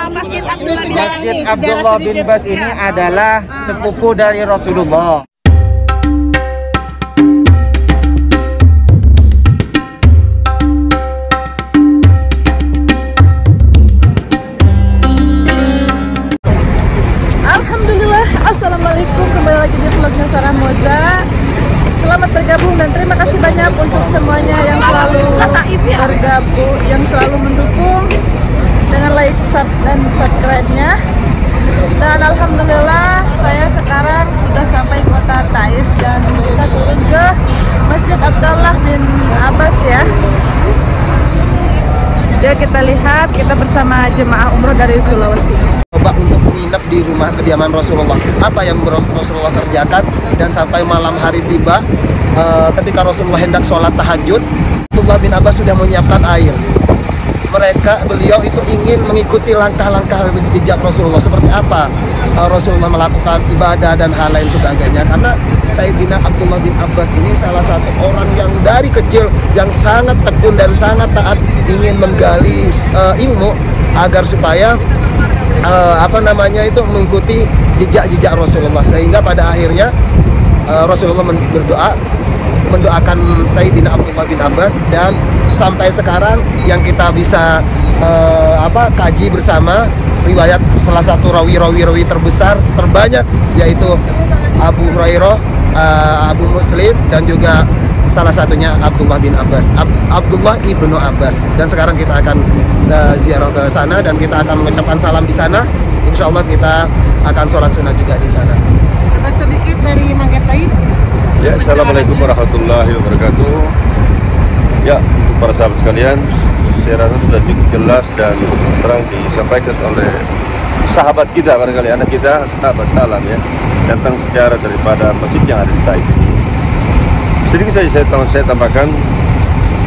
Masjid Abdullah bin Abbas ini adalah sepupu dari Rasulullah. Alhamdulillah, assalamualaikum, kembali lagi di vlognya Sarah Moza. Selamat bergabung dan terima kasih banyak untuk semuanya yang selalu bergabung, yang selalu mendukung dengan like, sub, dan subscribe-nya. Dan alhamdulillah saya sekarang sudah sampai kota Taif dan kita turun ke Masjid Abdullah bin Abbas ya. Jadi kita lihat, kita bersama jemaah umroh dari Sulawesi. Coba untuk menginap di rumah kediaman Rasulullah. Apa yang Rasulullah kerjakan, dan sampai malam hari tiba, ketika Rasulullah hendak sholat tahajud, Abdullah bin Abbas sudah menyiapkan air. Beliau itu ingin mengikuti langkah-langkah jejak Rasulullah, seperti apa Rasulullah melakukan ibadah dan hal lain sebagainya. Karena Sayyidina Abdullah bin Abbas ini salah satu orang yang dari kecil yang sangat tekun dan sangat taat, ingin menggali ilmu agar supaya mengikuti jejak-jejak Rasulullah, sehingga pada akhirnya Rasulullah mendoakan Sayyidina Abdullah bin Abbas, dan sampai sekarang yang kita bisa kaji bersama riwayat salah satu rawi terbesar terbanyak, yaitu Abu Hurairah, Abu Muslim, dan juga salah satunya Abdullah bin Abbas, Abdullah ibnu Abbas. Dan sekarang kita akan ziarah ke sana dan kita akan mengucapkan salam di sana. Insya Allah kita akan sholat sunat juga di sana. Coba sedikit dari Mangga Taif. Ya, assalamualaikum warahmatullahi wabarakatuh. Ya, untuk para sahabat sekalian, saya rasa sudah cukup jelas dan terang disampaikan oleh sahabat kita, barangkali anak kita, sahabat salam ya, tentang sejarah daripada masjid yang ada di Taif ini. Sedikit saja saya tambahkan,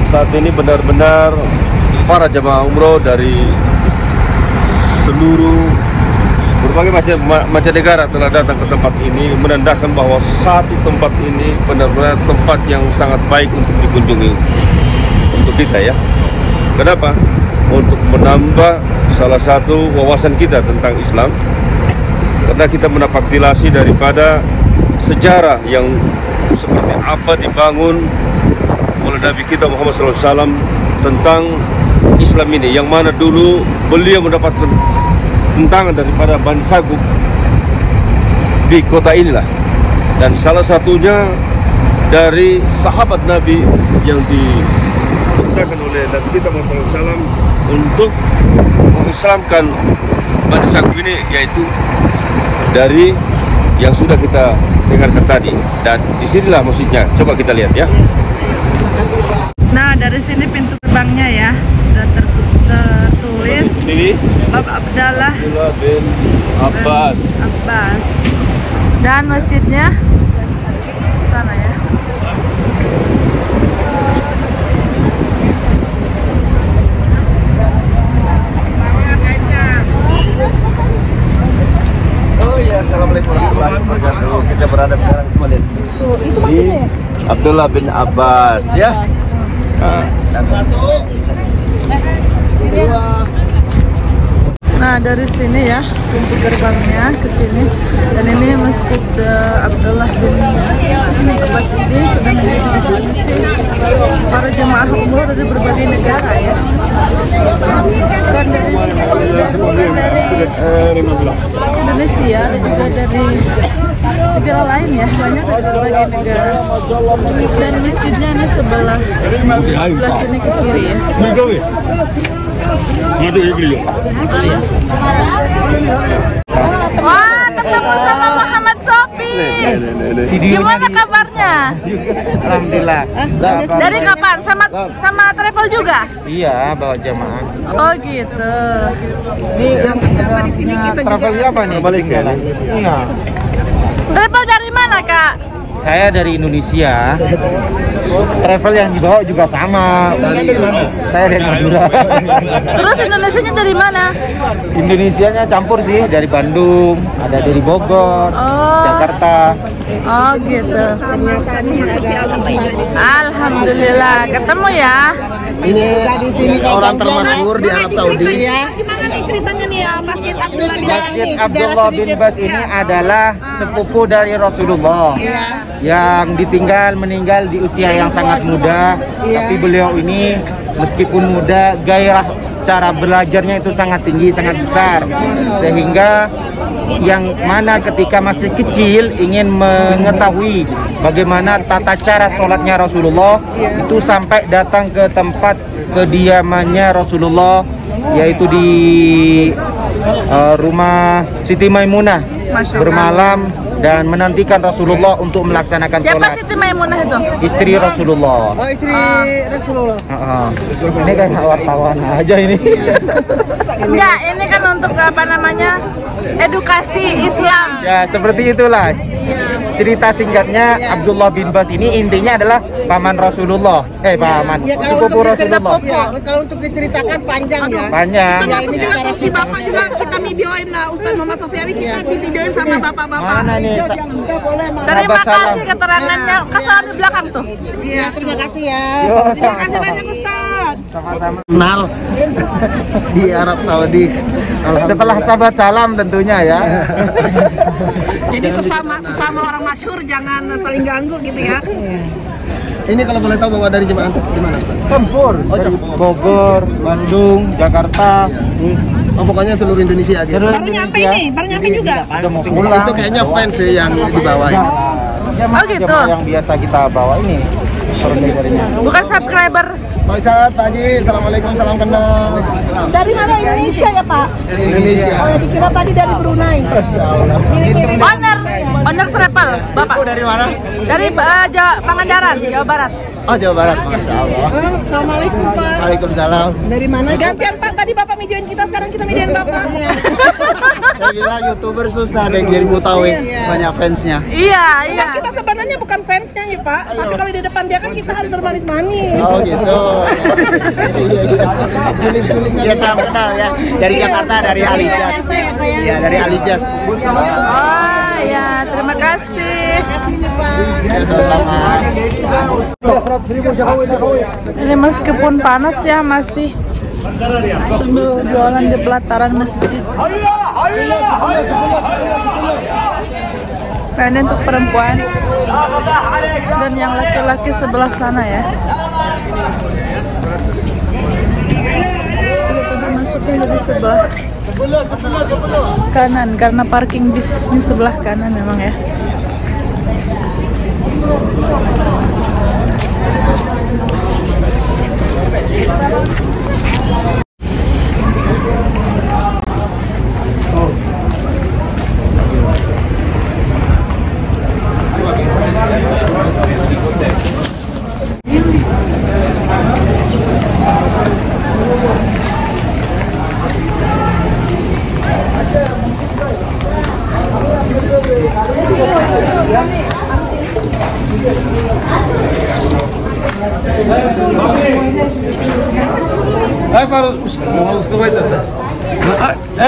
saat ini benar-benar para jemaah umroh dari seluruh berbagai macam negara telah datang ke tempat ini, menandakan bahwa satu tempat ini benar-benar tempat yang sangat baik untuk dikunjungi untuk kita ya. Kenapa? Untuk menambah salah satu wawasan kita tentang Islam, karena kita menapaktilasi daripada sejarah yang seperti apa dibangun oleh Nabi kita Muhammad SAW tentang Islam ini, yang mana dulu beliau mendapatkan tentangan daripada Bani Sagub di kota inilah, dan salah satunya dari sahabat Nabi yang diperintahkan oleh Nabi kita Muhammad SAW untuk mengislamkan Bani Sagub ini, yaitu dari yang sudah kita dengarkan tadi. Dan disinilah masjidnya, coba kita lihat ya. Nah, dari sini pintu gerbangnya ya, sudah tertulis Bab Abdullah bin Abbas. Dan masjidnya sana ya. Oh iya, assalamualaikum warahmatullahi wabarakatuh. Kita berada sekarang di Abdullah bin Abbas ya. Nah, dari sini ya pintu gerbangnya ke sini, dan ini Masjid Abdullah bin Abbas ini sudah menjadi destinasi para jemaah umroh dari berbagai negara ya. Bukan dari sini, bukan dari Indonesia, dan juga dari negara lain ya, banyak dari berbagai negara. Dan masjidnya ini sebelah sini ke kiri ya. Wah, ketemu sama Muhammad Sofi. Gimana kabarnya? Alhamdulillah. Dari kapan? Sama travel juga? Iya, bawa jamaah. Oh gitu. Ini di sini kita travelnya apa nih? Malaysia. Iya. Travel dari mana, Kak? Saya dari Indonesia. Travel yang dibawa juga sama. Saya dari Madura. Terus Indonesianya dari mana? Indonesianya campur sih, dari Bandung, ada dari Bogor, Jakarta. Oh gitu. Alhamdulillah ketemu ya. Ini orang termasyhur di Arab Saudi. Gimana nih ceritanya nih Masjid Abdullah Masjid Abdullah bin Bas ini adalah sepupu dari Rasulullah yang meninggal di usia yang sangat muda. Tapi beliau ini meskipun muda, gairah cara belajarnya itu sangat tinggi, sangat besar, sehingga yang mana ketika masih kecil ingin mengetahui bagaimana tata cara sholatnya Rasulullah, itu sampai datang ke tempat kediamannya Rasulullah, yaitu di rumah Siti Maimunah, bermalam dan menantikan Rasulullah untuk melaksanakan sholat. Siapa Siti Maimunah itu? Istri Rasulullah. Oh, istri Rasulullah. Ini kayak wartawan aja ini. Enggak, ini kan untuk apa namanya, edukasi Islam. Ya, seperti itulah. Cerita singkatnya, Abdullah bin Bas ini intinya adalah paman Rasulullah. Paman, sepupu Rasulullah. Kalau untuk diceritakan panjang ya. Panjang. Ya, ini secara si Bapak juga kita videoin Ustaz Muhammad Sofiyani, kita divideoin sama bapak-bapak. Mana nih? Terima kasih keterangannya. Kesan di belakang tuh. Iya, terima kasih ya. Terima kasih banyak Ustaz. Sama-sama. Kenal di Arab Saudi. Setelah sahabat salam tentunya ya. Jadi sesama orang masyhur jangan saling ganggu gitu ya. Ini kalau boleh tahu bawa dari jemaah di mana, Ustaz? Campur. Dari Bogor, Bandung, Jakarta. Oh, pokoknya seluruh Indonesia aja. Seluruh Baru nyampe Indonesia. nih, baru nyampe juga. Udah mau pulang. Itu kayaknya fans sih yang dibawa ini. Oh, gitu. Yang biasa kita bawa ini. Bukan subscriber. Pak Ustaz, Pak Haji, Assalamualaikum, salam kenal. Dari mana Indonesia ya Pak? Dari Indonesia. Oh, ya dikira tadi dari Brunei. Owner travel, Bapak. Dari mana? Dari Pangandaran, Jawa Barat. Oh, Jawa Barat. Masya Allah. Assalamualaikum Pak. Waalaikumsalam. Dari mana? Gantian Pak, tadi Bapak videoin kita, sekarang kita videoin Bapak. Saya kira YouTuber susah deh dirimu tahu banyak fansnya. Iya. Kita sebenarnya bukan fansnya nih Pak, tapi kalau di depan dia kan kita harus bermanis-manis. Oh gitu. Julik-juliknya. Ya salam kenal ya. Dari Jakarta, dari Alijaz. Iya, dari Alijaz. Oh ya, terima kasih. Kasih nih Pak. Ya, sama-sama. Ini meskipun panas ya masih sambil jualan di pelataran masjid. Nah, ini untuk perempuan dan yang laki-laki sebelah sana ya. Kita masuknya dari sebelah kanan karena parking bisnya sebelah kanan memang ya.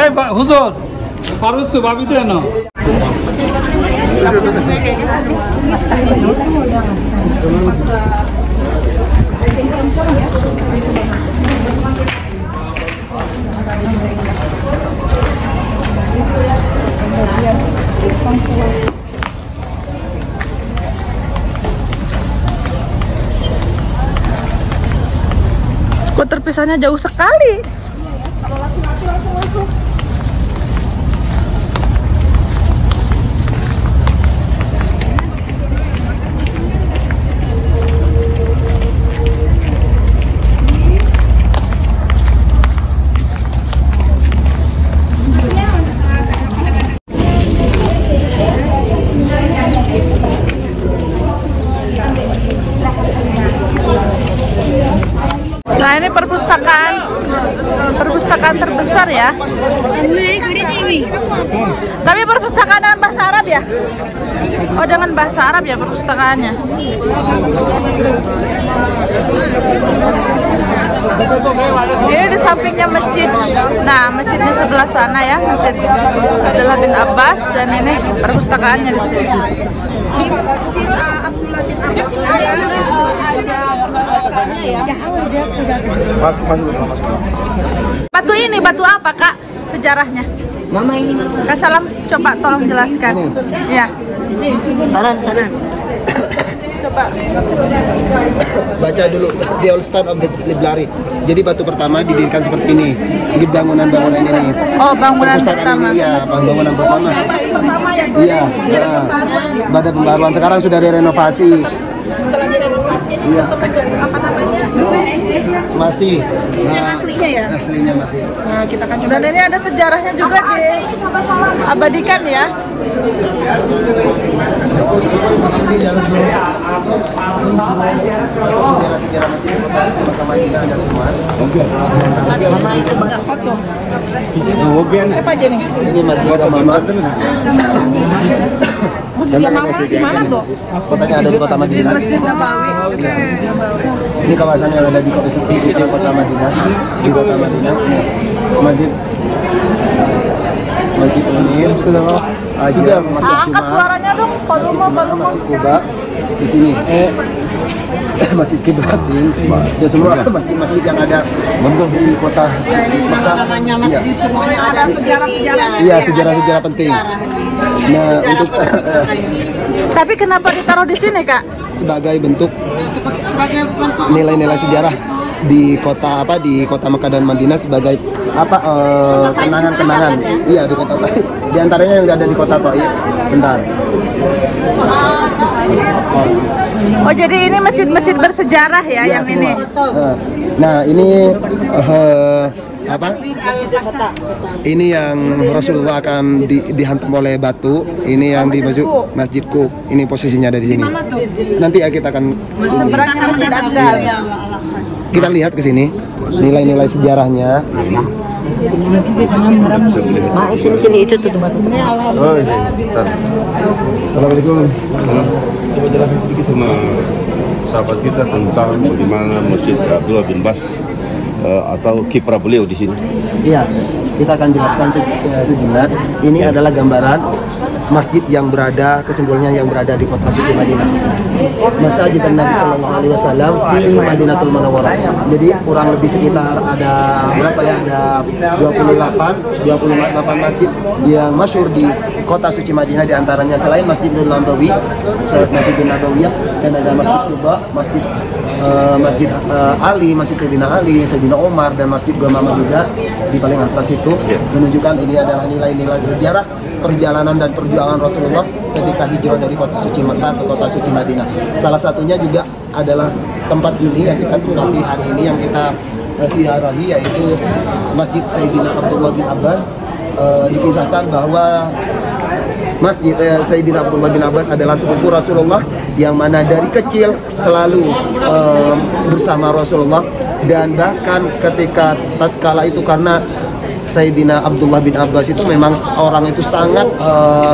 Pak Huzur, Parus ke babi itu ya no? Kok terpisahnya jauh sekali? Nah, ini perpustakaan terbesar ya. Tapi perpustakaan dengan bahasa Arab ya? Oh, dengan bahasa Arab ya perpustakaannya. Ini di sampingnya masjid. Nah, masjidnya sebelah sana ya, Masjid Abdullah bin Abbas, dan ini perpustakaannya di sini. Masuk. Batu ini batu apa, Kak? sejarahnya? Mama ini. Kak Salam, coba tolong jelaskan. Ya. Saran. Coba. Baca dulu the old start of the library. Jadi batu pertama didirikan seperti ini. Di bangunan-bangunan ini. Oh, bangunan Perpustakaan pertama. Ini, ya, bangunan pertama. Iya. Pada pembaruan sekarang sudah direnovasi. Setelah direnovasi, Iya. apa namanya? Masih. Ini yang aslinya ya? Aslinya masih. Nah, kita akan coba. Dan ini ada sejarahnya juga diabadikan ya. Sejarah-sejarah masjid Kota Suci Mekah Madinah ada semua. Foto. Apa aja nih? Ini Masjid Mama. Masjid Mama di mana tuh? Kotanya ada di Kota Madinah. Masjid Nabawi. Iya. Ini kawasan yang ada di Kota Suci Kota Madinah. Di Kota Madinah. Masjid Munir. Aja Masjid Angkat Jumat. suaranya dong, volume. Masjid Kuba di sini. Masjid Kiblatin dan semua masjid-masjid yang ada di kota Mekah. Namanya masjid semuanya ada sejarah-sejarah. Iya, sejarah-sejarah penting. Nah, untuk Tapi kenapa ditaruh di sini, Kak? sebagai bentuk sebagai bentuk nilai-nilai sejarah di kota Mekah dan Madinah sebagai kenangan-kenangan. Iya, di kota Taif. Di antaranya yang ada di kota Taif. Bentar. Oh, jadi ini masjid-masjid bersejarah ya Iya, yang semua. ini. Nah, ini apa? Ini yang Rasulullah akan dihantam oleh batu. Ini yang di Masjid Qub. Ini posisinya ada di sini. Nanti ya kita akan Seberang Masjid Abdal. kita lihat ke sini nilai-nilai sejarahnya. Ma, sini itu tuh batu. Assalamualaikum. Coba jelasin sedikit sama sahabat kita tentang bagaimana Masjid Abdullah bin Bas atau kiprah beliau di sini. Iya, kita akan jelaskan sejenak. Ini adalah gambaran masjid yang berada, kesimpulannya yang berada di kota suci Madinah. Masjid Nabi Sallallahu Alaihi Wasallam di Madinatul Munawwarah. Jadi kurang lebih sekitar ada berapa ya? Ada 28 masjid yang masyhur di kota suci Madinah, diantaranya selain Masjidul Nabawi, Masjidul Nabawiyah, dan ada Masjid Quba, Masjid Ali, Masjid Sayyidina Ali, Sayyidina Umar, dan Masjid Gamama juga di paling atas itu, menunjukkan ini adalah nilai-nilai sejarah perjalanan dan perjuangan Rasulullah ketika hijrah dari kota suci Mekah ke kota suci Madinah. Salah satunya juga adalah tempat ini yang kita tempati hari ini, yang kita siarahi, yaitu Masjid Sayyidina Abdullah bin Abbas. Dikisahkan bahwa Masjid Sayyidina Abdullah bin Abbas adalah sepupu Rasulullah yang mana dari kecil selalu bersama Rasulullah, dan bahkan ketika tatkala itu, karena Sayyidina Abdullah bin Abbas itu memang orang itu sangat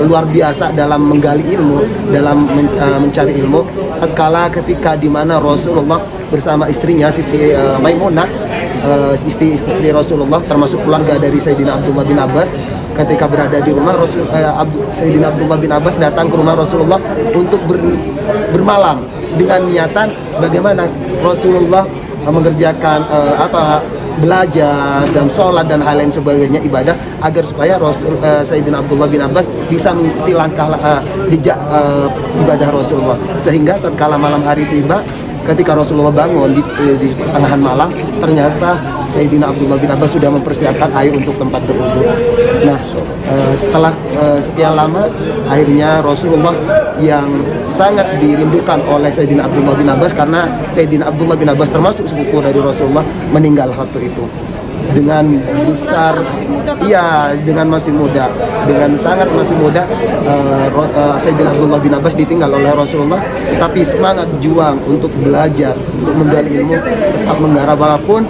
luar biasa dalam menggali ilmu, dalam mencari ilmu. Tatkala ketika di mana Rasulullah bersama istrinya Siti Maimunah, istri Rasulullah, termasuk keluarga dari Sayyidina Abdullah bin Abbas, ketika berada di rumah Sayyidina Abdullah bin Abbas datang ke rumah Rasulullah untuk bermalam dengan niatan bagaimana Rasulullah mengerjakan belajar dan sholat dan hal lain sebagainya, ibadah, agar supaya Sayyidina Abdullah bin Abbas bisa mengikuti langkah jejak ibadah Rasulullah. Sehingga tatkala malam hari tiba, ketika Rasulullah bangun di pertengahan malam, ternyata Sayyidina Abdullah bin Abbas sudah mempersiapkan air untuk tempat berwudu. Nah, setelah sekian lama, akhirnya Rasulullah yang sangat dirindukan oleh Sayyidina Abdullah bin Abbas, karena Sayyidina Abdullah bin Abbas termasuk sepupu dari Rasulullah, meninggal waktu itu dengan besar, dengan masih muda, dengan sangat masih muda. Sayyidina Abdullah bin Abbas ditinggal oleh Rasulullah, tetapi semangat juang untuk belajar, untuk menggali ilmu tetap menggarap, walaupun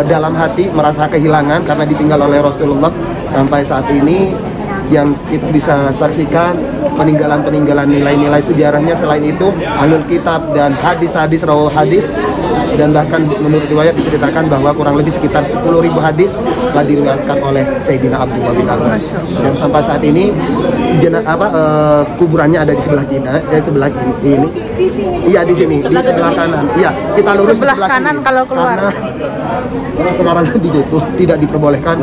dalam hati merasa kehilangan karena ditinggal oleh Rasulullah. Sampai saat ini yang kita bisa saksikan peninggalan-peninggalan nilai-nilai sejarahnya. Selain itu, ahlul kitab dan hadis-hadis, rawah hadis dan bahkan menurut riwayat diceritakan bahwa kurang lebih sekitar 10.000 hadis telah diriwayatkan oleh Sayyidina Abdullah bin Abbas. Dan sampai saat ini kuburannya ada di sebelah sebelah ini. Iya, di sini, di sebelah kanan. Iya, kita lurus Sebelah ke sebelah kanan kiri. kalau keluar. Karena sekarang ditutup, tidak diperbolehkan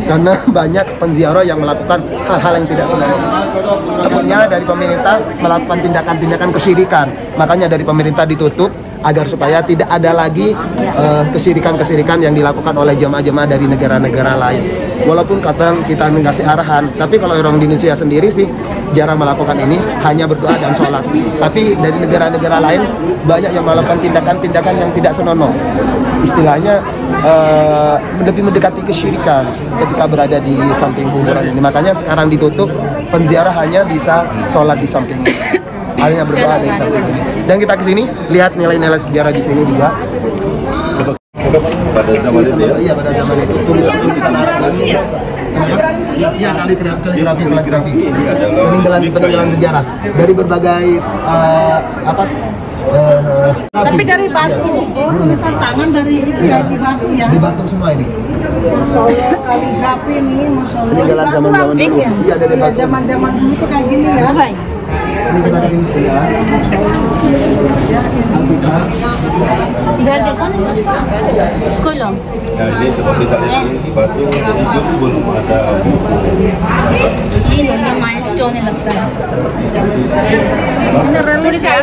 karena banyak penziarah yang melakukan hal-hal yang tidak senonoh. Takutnya dari pemerintah melakukan tindakan-tindakan kesyirikan, makanya dari pemerintah ditutup agar supaya tidak ada lagi kesyirikan-kesyirikan yang dilakukan oleh jemaah-jemaah dari negara-negara lain. Walaupun kadang kita ngasih arahan, tapi kalau orang di Indonesia sendiri sih jarang melakukan ini, hanya berdoa dan sholat. Tapi dari negara-negara lain banyak yang melakukan tindakan-tindakan yang tidak senonoh. Istilahnya lebih mendekati kesyirikan ketika berada di samping kuburan ini. Makanya sekarang ditutup, penziarah hanya bisa sholat di samping ini. Hanya berdoa di samping ini. Dan kita ke sini lihat nilai-nilai sejarah di sini juga. Pada zaman itu ya? Iya, pada zaman itu tulisan-tulisan Arab. Iya, kaligrafi. Peninggalan sejarah dari berbagai Tapi dari batu, tulisan tangan dari itu ya, di batu ya. Di batu semua ini. Soalnya kaligrafi nih, Peninggalan zaman-zaman dulu. Iya, dari batu. Zaman-zaman dulu tuh kayak gini ya. Ini kita kesini sekarang. Verde kan? Sekolah. Nah, ini coba kita lihat di batu, jadi belum ada. ये लोग माइलस्टोन लगता है. Ini relief ya?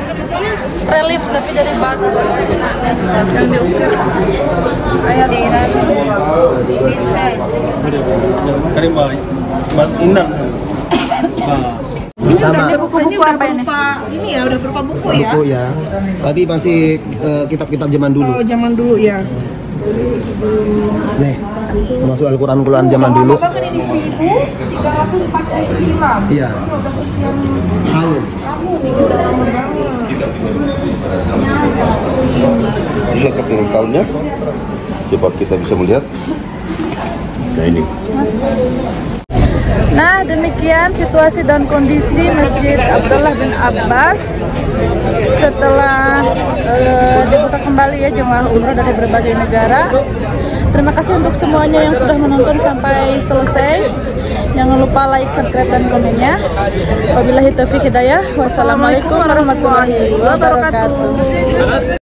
Relief tapi dari batu yang diukir. Ayat 20 का है. Sama. Buku-buku apa ini? Ini ya, udah berupa buku ya. Buku ya. Tapi masih kitab-kitab zaman dulu. Oh, zaman dulu ya. Nih, termasuk Al-Quran zaman dulu. Bapak ini 1349. Iya. Tahun. Bisa dengan tahunnya? Coba kita bisa melihat. Nah ini. Nah, demikian situasi dan kondisi Masjid Abdullah bin Abbas setelah dibuka kembali ya jemaah umrah dari berbagai negara. Terima kasih untuk semuanya yang sudah menonton sampai selesai. Jangan lupa like, subscribe, dan komennya. Wabillahi taufiq hidayah. Wassalamualaikum warahmatullahi wabarakatuh.